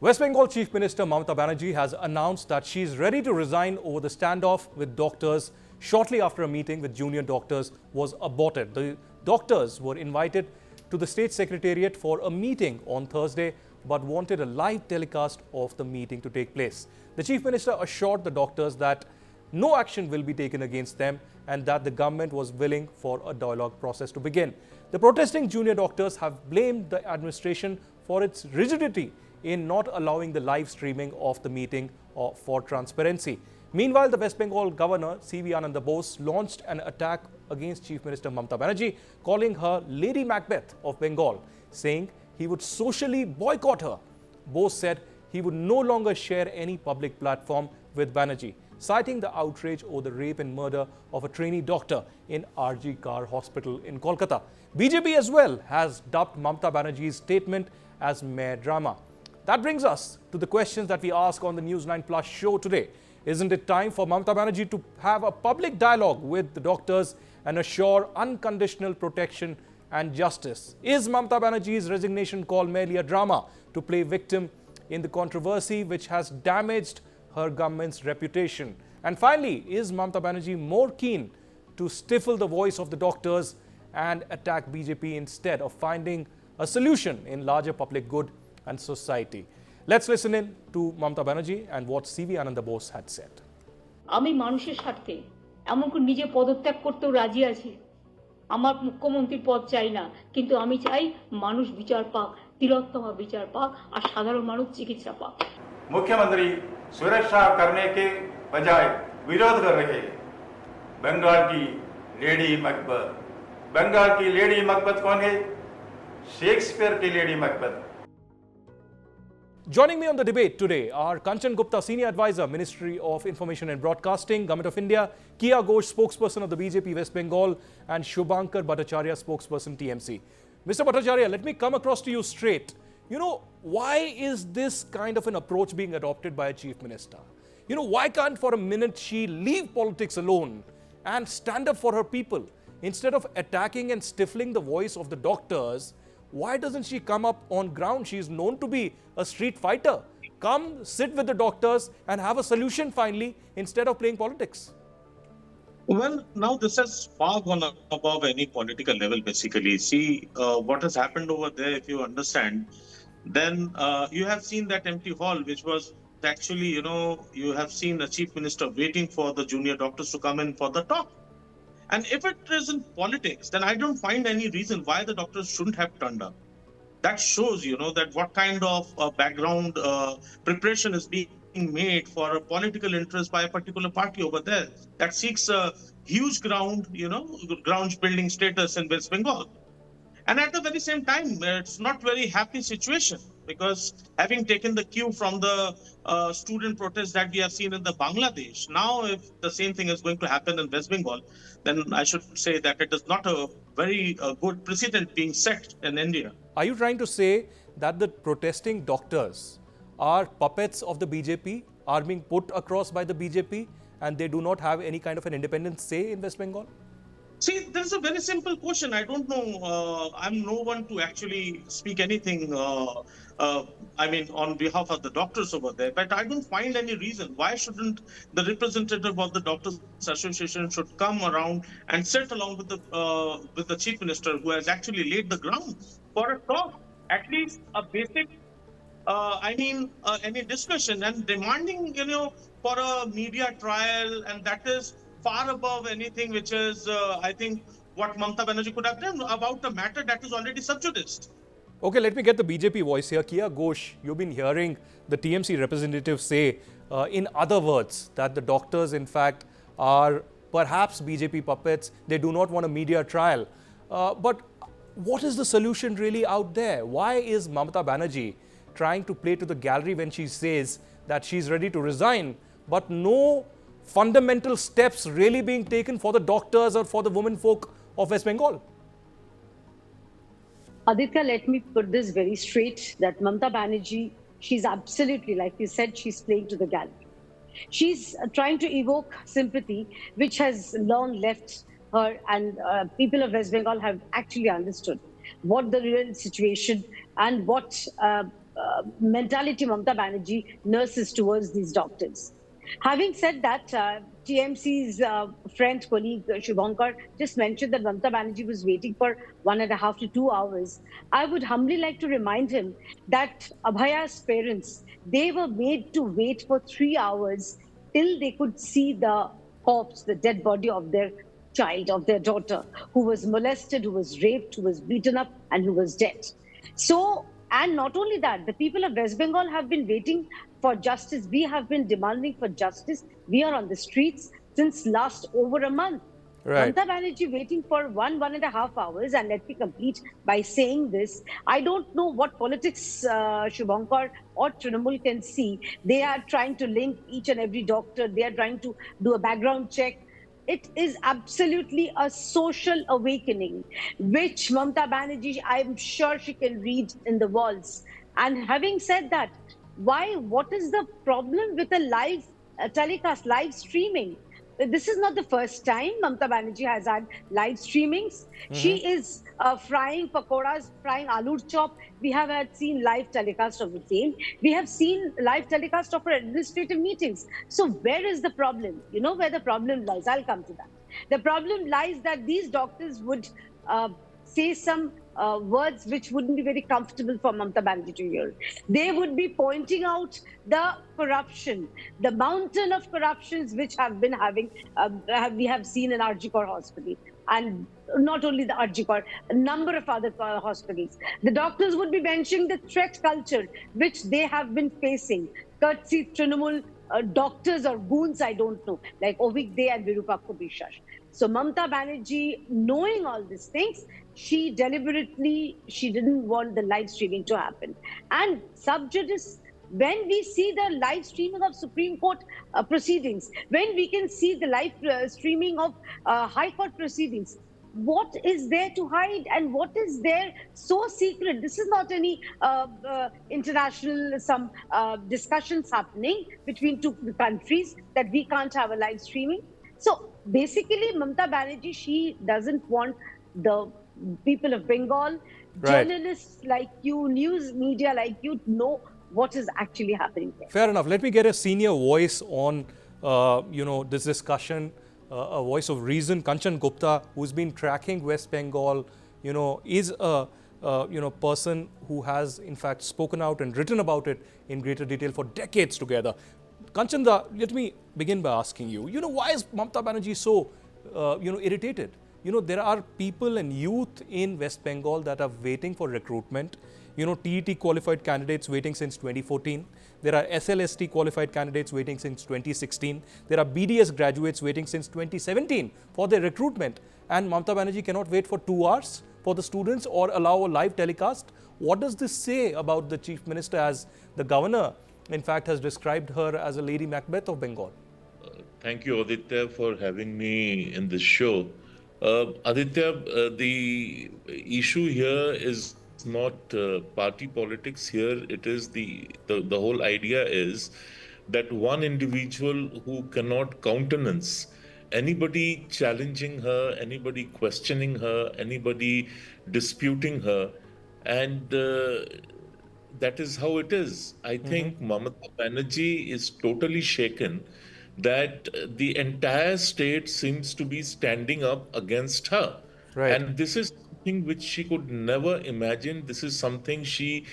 West Bengal Chief Minister Mamata Banerjee has announced that she is ready to resign over the standoff with doctors shortly after a meeting with junior doctors was aborted. The doctors were invited to the State Secretariat for a meeting on Thursday but wanted a live telecast of the meeting to take place. The Chief Minister assured the doctors that no action will be taken against them and that the government was willing for a dialogue process to begin. The protesting junior doctors have blamed the administration for its rigidity in not allowing the live streaming of the meeting for transparency. Meanwhile, the West Bengal Governor C.V. Ananda Bose launched an attack against Chief Minister Mamata Banerjee, calling her Lady Macbeth of Bengal, saying he would socially boycott her. Bose said he would no longer share any public platform with Banerjee, citing the outrage over the rape and murder of a trainee doctor in RG Kar Hospital in Kolkata. BJP as well has dubbed Mamata Banerjee's statement as mere drama. That brings us to the questions that we ask on the News 9 Plus show today. Isn't it time for Mamata Banerjee to have a public dialogue with the doctors and assure unconditional protection and justice? Is Mamata Banerjee's resignation call merely a drama to play victim in the controversy which has damaged her government's reputation? And finally, is Mamata Banerjee more keen to stifle the voice of the doctors and attack BJP instead of finding a solution in larger public good and society? Let's listen in to Mamata Banerjee and what C.V. Ananda Bose had said. আমি মানুষের স্বার্থে এমন করে নিজে পদত্যাগ করতেও রাজি আছি। আমার মুখ্যমন্ত্রীর পদ চাই না, কিন্তু আমি চাই মানুষ বিচার পাক, তিলোত্তমা বিচার পাক আর সাধারণ মানুষ চিকিৎসা পাক। मुख्यमंत्री सुरक्षा करने के बजाय विरोध कर रहे हैं। बंगाल की लेडी मकबत, बंगाल की लेडी मकबत कौन है? शेक्सपियर की lady मकबत। Joining me on the debate today are Kanchan Gupta, Senior Advisor, Ministry of Information and Broadcasting, Government of India, Kiya Ghosh, Spokesperson of the BJP West Bengal, and Shubhankar Bhattacharya, Spokesperson TMC. Mr. Bhattacharya, let me come across to you straight. Why is this kind of an approach being adopted by a Chief Minister? Why can't for a minute she leave politics alone and stand up for her people? Instead of attacking and stifling the voice of the doctors, why doesn't she come up on ground? She is known to be a street fighter. Come sit with the doctors and have a solution finally instead of playing politics. Well, now this has far gone above any political level, basically. See, what has happened over there, if you understand, then you have seen that empty hall, which was actually, you have seen the Chief Minister waiting for the junior doctors to come in for the talk. And if it isn't politics, then I don't find any reason why the doctors shouldn't have turned up. That shows, that what kind of background preparation is being made for a political interest by a particular party over there that seeks a huge ground building status in West Bengal. And at the very same time, it's not very happy situation, because having taken the cue from the student protests that we have seen in the Bangladesh, now if the same thing is going to happen in West Bengal, then I should say that it is not a very good precedent being set in India. Are you trying to say that the protesting doctors are puppets of the BJP, are being put across by the BJP, and they do not have any kind of an independent say in West Bengal? See, there's a very simple question. I don't know. I'm no one to actually speak anything, on behalf of the doctors over there. But I don't find any reason why shouldn't the representative of the Doctors Association should come around and sit along with the Chief Minister, who has actually laid the ground for a talk, at least a basic, any discussion, and demanding, for a media trial, and that is far above anything which is, I think, what Mamata Banerjee could have done about a matter that is already sub judice. Okay, let me get the BJP voice here. Kiya Ghosh, you've been hearing the TMC representative say, in other words, that the doctors, in fact, are perhaps BJP puppets. They do not want a media trial. But what is the solution really out there? Why is Mamata Banerjee trying to play to the gallery when she says that she's ready to resign, but no fundamental steps really being taken for the doctors or for the women folk of West Bengal? Aditya, let me put this very straight, that Mamata Banerjee, she's absolutely, like you said, she's playing to the gallery. She's trying to evoke sympathy, which has long left her, and people of West Bengal have actually understood what the real situation and what mentality Mamata Banerjee nurses towards these doctors. Having said that, TMC's friend, colleague Shubhankar just mentioned that Mamata Banerjee was waiting for 1.5 to 2 hours. I would humbly like to remind him that Abhaya's parents, they were made to wait for 3 hours till they could see the corpse, the dead body of their child, of their daughter, who was molested, who was raped, who was beaten up, and who was dead. So, and not only that, the people of West Bengal have been waiting for justice. We have been demanding for justice. We are on the streets since last over a month. Right. Mamata Banerjee waiting for 1.5 hours, and let me complete by saying this. I don't know what politics Shubhankar or Trinamool can see. They are trying to link each and every doctor. They are trying to do a background check. It is absolutely a social awakening, which Mamata Banerjee, I'm sure she can read in the walls. And having said that, what is the problem with a live telecast, live streaming? This is not the first time Mamata Banerjee has had live streamings. She is frying pakoras, frying aloo chop. We have seen live telecast of the same. We have seen live telecast of her administrative meetings. So where is the problem? You know where the problem lies? I'll come to that. The problem lies that these doctors would say some words which wouldn't be very comfortable for Mamata Banerjee to hear. They would be pointing out the corruption, the mountain of corruptions which have been having, we have seen in RG Kar Hospital. And not only the RG Kar, a number of other hospitals. The doctors would be mentioning the threat culture which they have been facing. Courtesy Trinamool doctors or goons, I don't know, like Ovik Dey and Virupakha Biswas. So Mamata Banerjee, knowing all these things, she didn't want the live streaming to happen. And sub judice, when we see the live streaming of Supreme Court proceedings, when we can see the live streaming of High Court proceedings, what is there to hide and what is there so secret? This is not any international discussions happening between two countries that we can't have a live streaming. So basically, Mamata Banerjee, she doesn't want the people of Bengal, Right. journalists like you, news media like you, know what is actually happening there. Fair enough. Let me get a senior voice on, this discussion, a voice of reason. Kanchan Gupta, who's been tracking West Bengal, is a person who has in fact spoken out and written about it in greater detail for decades together. Kanchan, let me begin by asking you, why is Mamata Banerjee so, irritated? There are people and youth in West Bengal that are waiting for recruitment. TET qualified candidates waiting since 2014. There are SLST qualified candidates waiting since 2016. There are BDS graduates waiting since 2017 for their recruitment. And Mamata Banerjee cannot wait for 2 hours for the students or allow a live telecast. What does this say about the Chief Minister, as the Governor, in fact, has described her as a Lady Macbeth of Bengal? Thank you, Aditya, for having me in this show. Aditya, the issue here is not party politics. Here it is the whole idea is that one individual who cannot countenance anybody challenging her, anybody questioning her, anybody disputing her, and that is how it is. I think Mamata Banerjee is totally shaken that the entire state seems to be standing up against her. Right. And this is something which she could never imagine. This is something she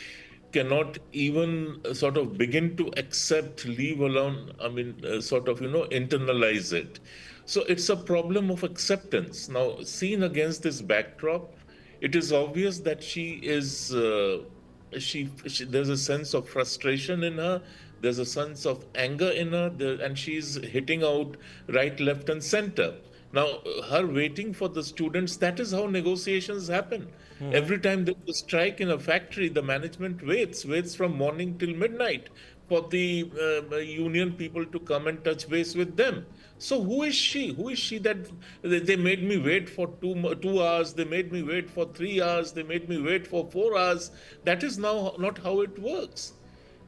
cannot even sort of begin to accept, leave alone, internalize it. So it's a problem of acceptance. Now, seen against this backdrop, it is obvious that she is, there's a sense of frustration in her. There's a sense of anger in her, and she's hitting out right, left, and center. Now, her waiting for the students, that is how negotiations happen. Every time there's a strike in a factory, the management waits from morning till midnight for the union people to come and touch base with them. So who is she? Who is she that they made me wait for 2 hours, they made me wait for 3 hours, they made me wait for 4 hours? That is now not how it works.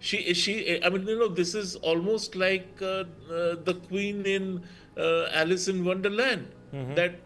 This is almost like the queen in Alice in Wonderland, that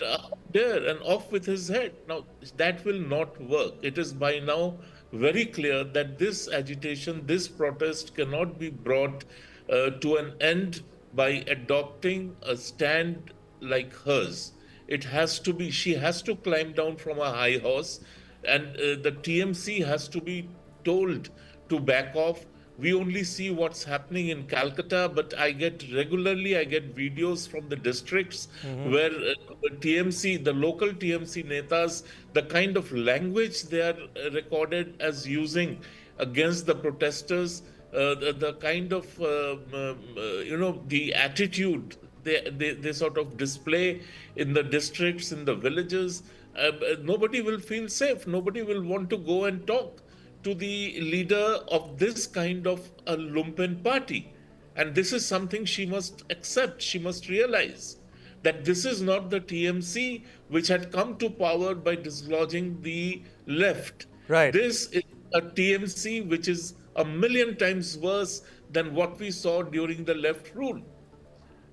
there and off with his head. Now, that will not work. It is by now very clear that this agitation, this protest cannot be brought to an end by adopting a stand like hers. It has to be, she has to climb down from a high horse, and the TMC has to be told to back off. We only see what's happening in Calcutta, but I get videos from the districts where TMC, the local TMC netas, the kind of language they are recorded as using against the protesters, the kind of, the attitude they sort of display in the districts, in the villages. Nobody will feel safe. Nobody will want to go and talk to the leader of this kind of a lumpen party. And this is something she must accept. She must realize that this is not the TMC which had come to power by dislodging the left. Right. This is a TMC which is a million times worse than what we saw during the left rule.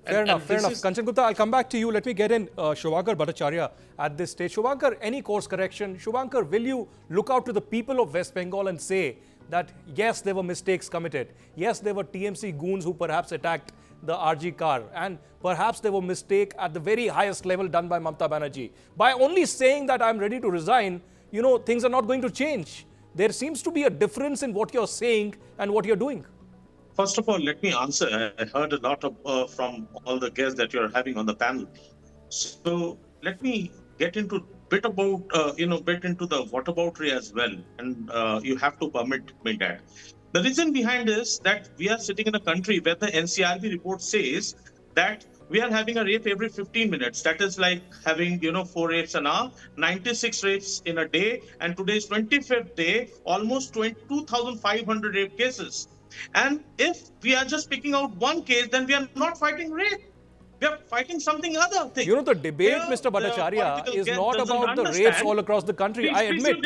Fair enough. Kanchan Gupta, I'll come back to you. Let me get in Shubhankar Bhattacharya at this stage. Shubhankar, any course correction? Shubhankar, will you look out to the people of West Bengal and say that yes, there were mistakes committed. Yes, there were TMC goons who perhaps attacked the RG car, and perhaps there were mistake at the very highest level done by Mamata Banerjee. By only saying that I'm ready to resign, things are not going to change. There seems to be a difference in what you're saying and what you're doing. First of all, let me answer. I heard a lot from all the guests that you're having on the panel. So let me get into bit into the whataboutery as well, and you have to permit me that. The reason behind is that we are sitting in a country where the NCRB report says that we are having a rape every 15 minutes. That is like having 4 rapes an hour, 96 rapes in a day, and today's 25th day, almost 2,500 rape cases. And if we are just picking out one case, then we are not fighting rape. We are fighting something other thing. The debate, Mr. Bhattacharya, is not about the rapes all across the country. I admit,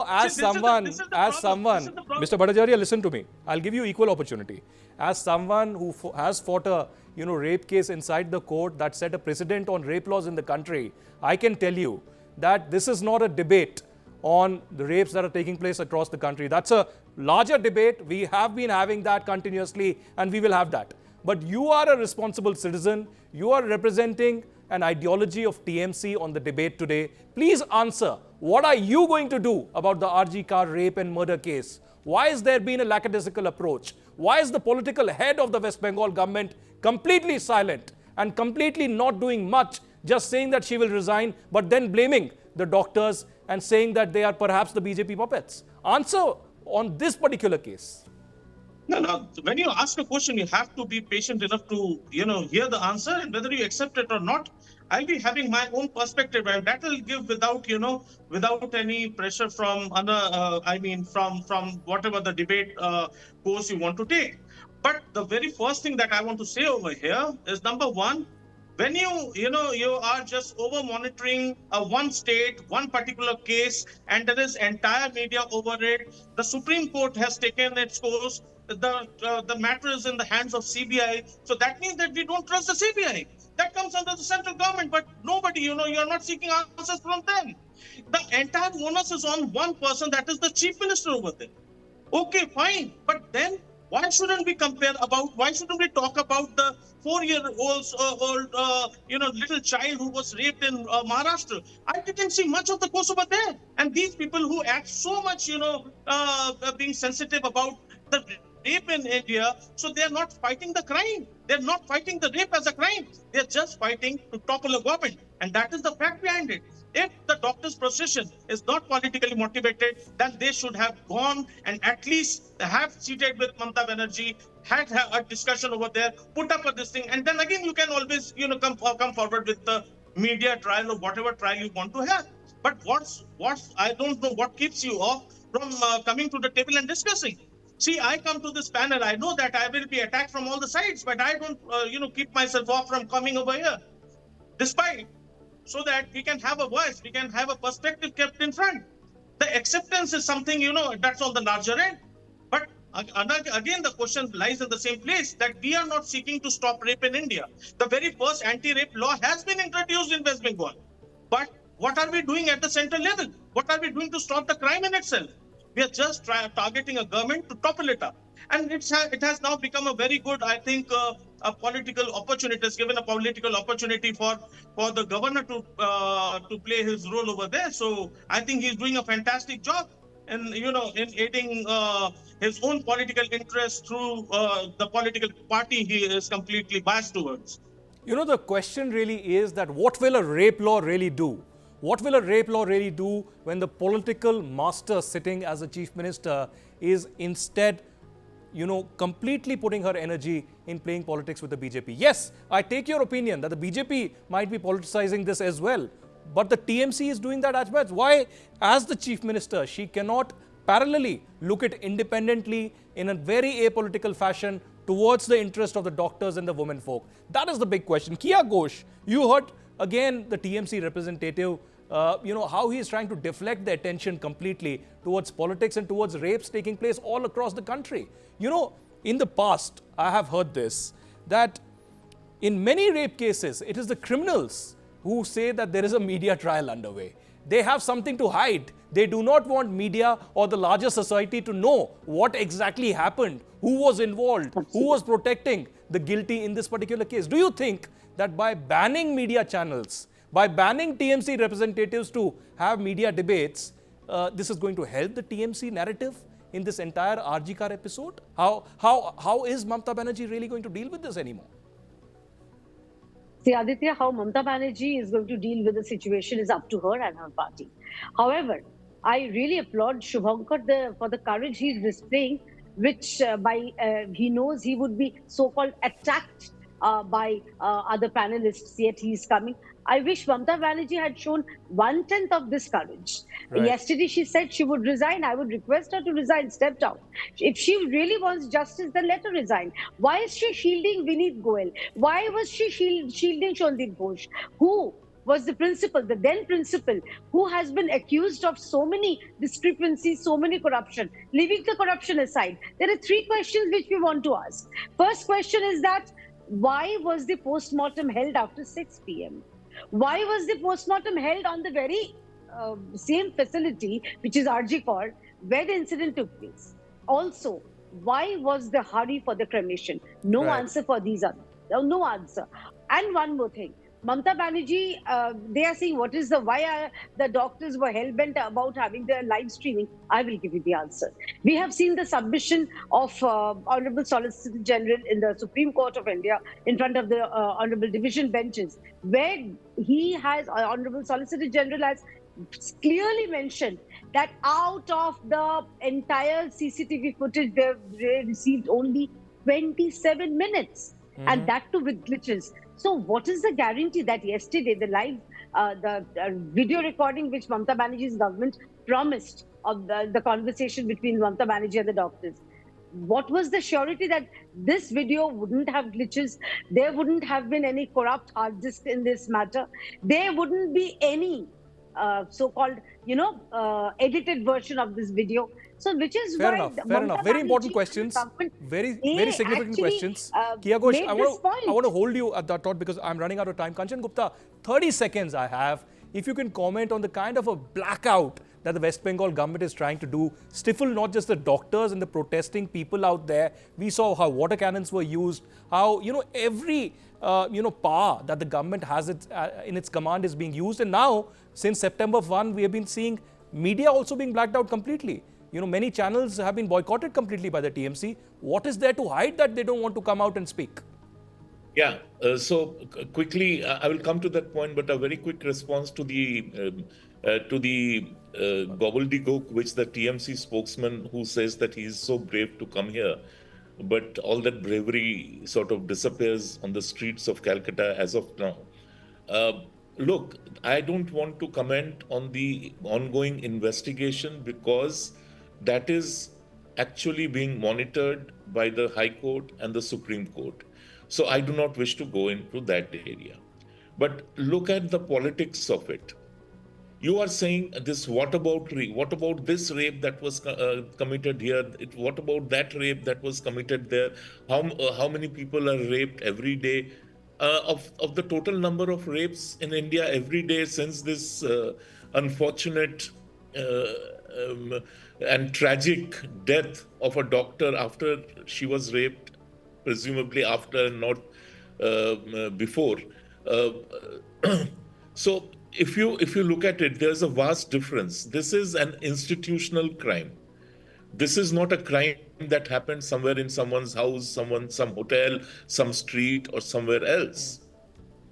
as someone, Mr. Bhattacharya, listen to me. I'll give you equal opportunity. As someone who has fought a, rape case inside the court that set a precedent on rape laws in the country, I can tell you that this is not a debate on the rapes that are taking place across the country. That's a larger debate. We have been having that continuously, and we will have that. But you are a responsible citizen. You are representing an ideology of TMC on the debate today. Please answer. What are you going to do about the RG car rape and murder case? Why has there been a lackadaisical approach? Why is the political head of the West Bengal government completely silent and completely not doing much, just saying that she will resign, but then blaming the doctors and saying that they are perhaps the BJP puppets? Answer on this particular case. No. When you ask a question, you have to be patient enough to, hear the answer, and whether you accept it or not, I'll be having my own perspective, and that will give without any pressure from from whatever the debate course you want to take. But the very first thing that I want to say over here is, number one, when you are just over monitoring one state, one particular case, and there is entire media over it, the Supreme Court has taken its course. The matter is in the hands of CBI. So that means that we don't trust the CBI. That comes under the central government, but nobody, you're not seeking answers from them. The entire onus is on one person, that is the chief minister over there. Okay, fine. But then why shouldn't we why shouldn't we talk about the 4-year-old little child who was raped in Maharashtra? I didn't see much of the course over there. And these people who act so much, being sensitive about the rape in India, so they are not fighting the crime. They're not fighting the rape as a crime. They're just fighting to topple a government. And that is the fact behind it. If the doctor's procession is not politically motivated, then they should have gone and at least have seated with Mamata Banerjee, had a discussion over there, put up this thing, and then again you can always come forward with the media trial or whatever trial you want to have. But what's I don't know what keeps you off from coming to the table and discussing. See, I come to this panel, I know that I will be attacked from all the sides, but I don't keep myself off from coming over here, despite, so that we can have a voice, we can have a perspective kept in front. The acceptance is something, that's on the larger end. But again, the question lies in the same place, that we are not seeking to stop rape in India. The very first anti-rape law has been introduced in West Bengal. But what are we doing at the central level? What are we doing to stop the crime in itself? We are just targeting a government to topple it up. And it has now become a very good, I think, a political opportunity. It's given a political opportunity for the governor to play his role over there. So I think he's doing a fantastic job. And in aiding his own political interests through the political party he is completely biased towards. You know, the question really is that what will a rape law really do? What will a rape law really do when the political master sitting as a chief minister is instead, completely putting her energy in playing politics with the BJP? Yes, I take your opinion that the BJP might be politicizing this as well, but the TMC is doing that as well. Why, as the chief minister, she cannot parallelly look at independently in a very apolitical fashion towards the interest of the doctors and the women folk? That is the big question. Kiya Ghosh, you heard again the TMC representative, how he is trying to deflect the attention completely towards politics and towards rapes taking place all across the country. In the past, I have heard this, that in many rape cases, it is the criminals who say that there is a media trial underway. They have something to hide. They do not want media or the larger society to know what exactly happened, who was involved, who was protecting the guilty in this particular case. Do you think that by banning media channels, by banning TMC representatives to have media debates, this is going to help the TMC narrative in this entire RG Kar episode? How is Mamata Banerjee really going to deal with this anymore? See, Aditya, how Mamata Banerjee is going to deal with the situation is up to her and her party. However, I really applaud Shubhankar for the courage he's displaying, which he knows he would be so-called attacked by other panelists, yet he's coming. I wish Mamata Banerjee had shown 1/10 of this courage. Right. Yesterday she said she would resign. I would request her to resign, step down. If she really wants justice, then let her resign. Why is she shielding Vineet Goyal? Why was she shielding Shondeep Ghosh? Who was the principal, the then principal, who has been accused of so many discrepancies, so many corruption? Leaving the corruption aside, there are 3 questions which we want to ask. First question is that why was the post-mortem held after 6 p.m.? Why was the post-mortem held on the very same facility, which is RG Kar, where the incident took place? Also, why was the hurry for the cremation? No Right. answer for these others. No answer. And one more thing. Mamata Banerjee, they are saying why the doctors were hell-bent about having their live streaming. I will give you the answer. We have seen the submission of Honorable Solicitor General in the Supreme Court of India in front of the Honorable Division benches, where Honorable Solicitor General has clearly mentioned that out of the entire CCTV footage, they received only 27 minutes, and that too with glitches. So what is the guarantee that yesterday the live, the video recording which Mamata Banerjee's government promised of the conversation between Mamata Banerjee and the doctors, what was the surety that this video wouldn't have glitches? There wouldn't have been any corrupt hard disk in this matter. There wouldn't be any so-called, edited version of this video. So, which is Fair why enough. Mamata Fair enough. Very Banerjee important and the questions. government, Very they significant actually, questions. Kiya Ghosh, made I this point. want to hold you at that thought because I'm running out of time. Kanchan Gupta, 30 seconds I have. If you can comment on the kind of a blackout that the West Bengal government is trying to do, stifle not just the doctors and the protesting people out there. We saw how water cannons were used, how, every, power that the government has in its command is being used. And now, since September 1, we have been seeing media also being blacked out completely. Many channels have been boycotted completely by the TMC. What is there to hide that they don't want to come out and speak? Yeah, quickly, I will come to that point, but a very quick response to the gobbledygook which the TMC spokesman who says that he is so brave to come here, but all that bravery sort of disappears on the streets of Calcutta as of now. Look, I don't want to comment on the ongoing investigation because that is actually being monitored by the High Court and the Supreme Court. So I do not wish to go into that area. But look at the politics of it. You are saying this, what about this rape that was committed here? What about that rape that was committed there? How many people are raped every day? Of the total number of rapes in India every day since this unfortunate and tragic death of a doctor after she was raped, presumably after and not before. So if you look at it, there's a vast difference. This is an institutional crime. This is not a crime that happened somewhere in someone's house, some hotel, some street, or somewhere else.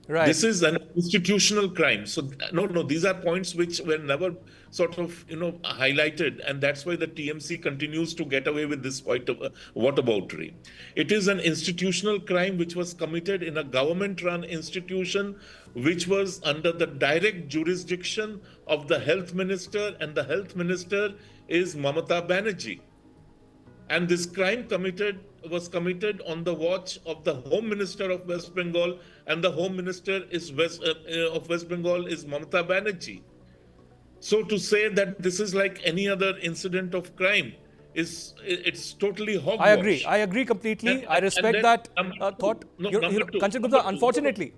Right. This is an institutional crime. So no, these are points which were never sort of highlighted, and that's why the TMC continues to get away with this whataboutery. It is an institutional crime which was committed in a government-run institution, which was under the direct jurisdiction of the health minister, and the health minister is Mamata Banerjee. And this crime was committed on the watch of the Home Minister of West Bengal, and the Home Minister of West Bengal is Mamata Banerjee. So to say that this is like any other incident of crime it's totally hogwash. I agree completely. I respect that thought. Kanchan Gupta,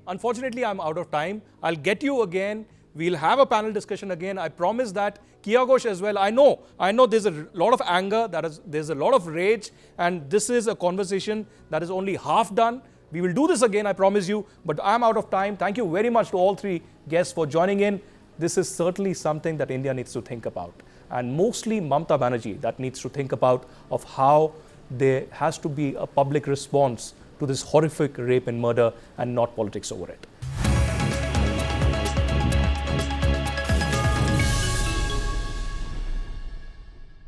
unfortunately, I'm out of time. I'll get you again. We'll have a panel discussion again. I promise that. Kiya Ghosh as well. I know there's a lot of anger, there's a lot of rage, and this is a conversation that is only half done. We will do this again, I promise you, but I'm out of time. Thank you very much to all three guests for joining in. This is certainly something that India needs to think about, and mostly Mamata Banerjee that needs to think about of how there has to be a public response to this horrific rape and murder and not politics over it.